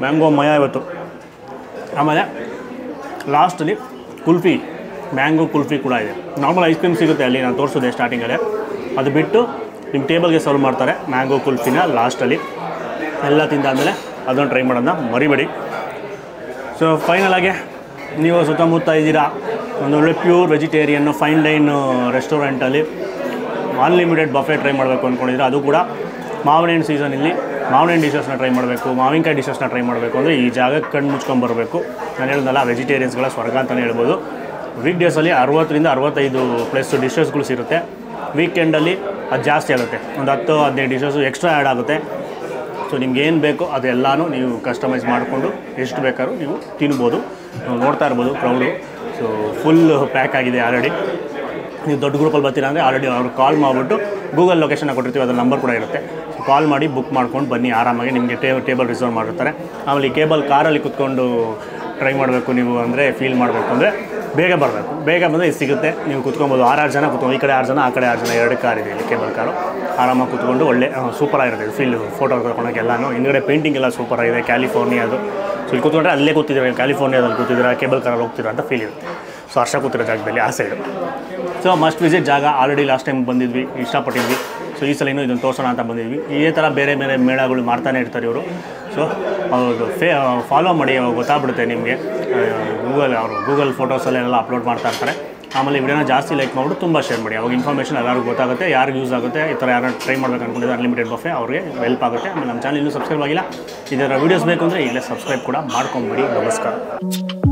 ಮ್ಯಾಂಗೋ ಮಯ ಇವತ್ತು. ಆಮೇಲೆ ಲಾಸ್ಟಲ್ಲಿ ಕುಲ್ಫಿ, ಮ್ಯಾಂಗೋ ಕುಲ್ಫಿ ಕೂಡ ಇದೆ. ನಾರ್ಮಲ್ ಐಸ್ ಕ್ರೀಮ್ ಸಿಗುತ್ತೆ ಅಲ್ಲಿ, ನಾನು ತೋರಿಸಿದೆ ಸ್ಟಾರ್ಟಿಂಗಲ್ಲೇ. ಅದು ಬಿಟ್ಟು ನಿಮ್ಮ ಟೇಬಲ್ಗೆ ಸರ್ವ್ ಮಾಡ್ತಾರೆ ಮ್ಯಾಂಗೋ ಕುಲ್ಫಿನ ಲಾಸ್ಟಲ್ಲಿ. ಎಲ್ಲ ತಿಂದಾದಮೇಲೆ ಅದನ್ನು ಟ್ರೈ ಮಾಡೋದನ್ನ ಮರಿಬೇಡಿ. ಸೊ ಫೈನಲಾಗಿ ನೀವು ಸುತ್ತಮುತ್ತ ಇದ್ದೀರಾ, ಒಂದೊಳ್ಳೆ ಪ್ಯೂರ್ ವೆಜಿಟೇರಿಯನ್ನು ಫೈನ್ ಡೈನ್ ರೆಸ್ಟೋರೆಂಟಲ್ಲಿ ಅನ್ಲಿಮಿಟೆಡ್ ಬಫೆ ಟ್ರೈ ಮಾಡಬೇಕು ಅಂದ್ಕೊಂಡಿದ್ರೆ, ಅದು ಕೂಡ ಮಾವಿನ ಹಣ್ಣು ಸೀಸನಲ್ಲಿ ಮಾವಿನ ಹಣ್ಣು ಡಿಶಸ್ನ ಟ್ರೈ ಮಾಡಬೇಕು, ಮಾವಿನಕಾಯಿ ಡಿಶಸ್ನ ಟ್ರೈ ಮಾಡಬೇಕು ಅಂದರೆ ಈ ಜಾಗಕ್ಕೆ ಕಣ್ಣು ಮುಚ್ಕೊಂಬರಬೇಕು. ನಾನು ಹೇಳಿದ್ನಲ್ಲ, ವೆಜಿಟೇರಿಯನ್ಸ್ಗಳ ಸ್ವರ್ಗ ಅಂತಲೇ ಹೇಳ್ಬೋದು. ವೀಕ್ ಡೇಸಲ್ಲಿ 60ರಿಂದ 65 ಪ್ಲಸ್ ಡಿಶಸ್ಗಳು ಸಿಗುತ್ತೆ. ವೀಕೆಂಡಲ್ಲಿ ಅದು ಜಾಸ್ತಿ ಆಗುತ್ತೆ, ಒಂದು 10-15 ಡಿಶಸ್ಸು ಎಕ್ಸ್ಟ್ರಾ ಆ್ಯಡ್ ಆಗುತ್ತೆ. ಸೊ ನಿಮ್ಗೆ ಏನು ಬೇಕೋ ಅದೆಲ್ಲನೂ ನೀವು ಕಸ್ಟಮೈಸ್ ಮಾಡಿಕೊಂಡು ಎಷ್ಟು ಬೇಕಾದ್ರೂ ನೀವು ತಿನ್ಬೋದು. ನೋಡ್ತಾ ಇರ್ಬೋದು ಕ್ರೌಡು. ಸೊ ಫುಲ್ ಪ್ಯಾಕ್ ಆಗಿದೆ ಆಲ್ರೆಡಿ. ನೀವು ದೊಡ್ಡ ಗ್ರೂಪಲ್ಲಿ ಬರ್ತೀರಾ ಅಂದರೆ ಆಲ್ರೆಡಿ ಅವ್ರು ಕಾಲ್ ಮಾಡಿಬಿಟ್ಟು ಗೂಗಲ್ ಲೊಕೇಶನ್ನ ಕೊಟ್ಟಿರ್ತೀವಿ, ಅದರ ನಂಬರ್ ಕೂಡ ಇರುತ್ತೆ. ಸೊ ಕಾಲ್ ಮಾಡಿ ಬುಕ್ ಮಾಡ್ಕೊಂಡು ಬನ್ನಿ, ಆರಾಮಾಗಿ ನಿಮಗೆ ಟೇಬಲ್ ರಿಸರ್ವ್ ಮಾಡಿರ್ತಾರೆ. ಆಮೇಲೆ ಈ ಕೇಬಲ್ ಕಾರಲ್ಲಿ ಕುತ್ಕೊಂಡು ಟ್ರೈ ಮಾಡಬೇಕು ನೀವು ಅಂದರೆ, ಫೀಲ್ ಮಾಡಬೇಕು ಅಂದರೆ ಬೇಗ ಬರಬೇಕು. ಬೇಗ ಬಂದರೆ ಇದು ಸಿಗುತ್ತೆ, ನೀವು ಕುತ್ಕೊಬೋದು. 6 ಜನ ಕುತ್ಕೊಂಡು, ಈ ಕಡೆ 6 ಜನ, ಆ ಕಡೆ 6 ಜನ, 2 ಕಾರ್ ಇದೆ ಇಲ್ಲಿ ಕೇಬಲ್ ಕಾರು. ಆರಾಮಾಗಿ ಕುತ್ಕೊಂಡು ಒಳ್ಳೆ ಸೂಪರಾಗಿರುತ್ತೆ ಫೀಲ್. ಫೋಟೋ ತಗೊಳಕ್ಕೆ ಎಲ್ಲನೂ. ಹಿಂದ್ಗಡೆ ಪೇಂಟಿಂಗ್ ಎಲ್ಲ ಸೂಪರಾಗಿದೆ, ಕ್ಯಾಲಿಫೋರ್ನಿಯಾದು. ಸೊ ಇಲ್ಲಿ ಕೂತ್ಕೊಂಡ್ರೆ ಅಲ್ಲೇ ಕೂತಿದ್ದೀರಾ, ಕ್ಯಾಲಿಫೋರ್ನಿಯಾದಲ್ಲಿ ಕೂತಿದ್ದೀರಾ, ಕೇಬಲ್ ಕಾರಲ್ಲಿ ಹೋಗ್ತೀರಾ ಅಂತ ಫೀಲ್ ಇರುತ್ತೆ. ಸೊ ಹರ್ಷ ಕೂತಿರೋ ಜಾಗದಲ್ಲಿ ಆ ಸೈಡು. ಸೊ ಮಸ್ಟ್ ವಿಸಿಟ್ ಜಾಗ. ಆಲ್ರೆಡಿ ಲಾಸ್ಟ್ ಟೈಮ್ ಬಂದಿದ್ವಿ, ಇಷ್ಟಪಟ್ಟಿದ್ವಿ. ಸೊ ಈ ಸಲ ಇನ್ನೂ ಇದನ್ನು ತೋರಿಸೋಣ ಅಂತ ಬಂದಿದ್ವಿ. ಇದೇ ಥರ ಬೇರೆ ಬೇರೆ ಮೇಳಗಳು ಮಾಡ್ತಾನೆ ಇರ್ತಾರೆ ಇವರು. ಸೊ ಅವ್ರದ್ದು ಫಾಲೋ ಮಾಡಿ, ಅವಾಗ ಗೊತ್ತಾಗ್ಬಿಡುತ್ತೆ ನಿಮಗೆ. ಗೂಗಲ್ ಫೋಟೋಸಲ್ಲೆಲ್ಲ ಅಪ್ಲೋಡ್ ಮಾಡ್ತಾ ಇರ್ತಾರೆ. ಆಮೇಲೆ ಈ ವಿಡಿಯೋನ ಜಾಸ್ತಿ ಲೈಕ್ ಮಾಡಿಬಿಟ್ಟು ತುಂಬ ಶೇರ್ ಮಾಡಿ. ಅವಾಗ ಇನ್ಫಾರ್ಮೇಷನ್ ಎಲ್ಲರಿಗೂ ಗೊತ್ತಾಗುತ್ತೆ, ಯಾರಿಗೆ ಯೂಸ್ ಆಗುತ್ತೆ. ಈ ಥರ ಯಾರು ಟ್ರೈ ಮಾಡ್ಬೇಕು ಅಂದ್ಕೊಂಡಿದ್ದಾರೆ ಅನ್ಲಿಮಿಟೆಡ್ ಬಫೆ, ಅವ್ರಿಗೆ ಹೆಲ್ಪ್ ಆಗುತ್ತೆ. ಆಮೇಲೆ ನಮ್ಮ ಚಾನಲ್ ಇನ್ನೂ ಸಬ್ಸ್ಕ್ರೈಬ್ ಆಗಿಲ್ಲ, ಇದರ ವೀಡಿಯೋಸ್ ಬೇಕು ಅಂದರೆ ಇಲ್ಲೇ ಸಬ್ಸ್ಕ್ರೈಬ್ ಕೂಡ ಮಾಡ್ಕೊಂಬಿಡಿ. ನಮಸ್ಕಾರ.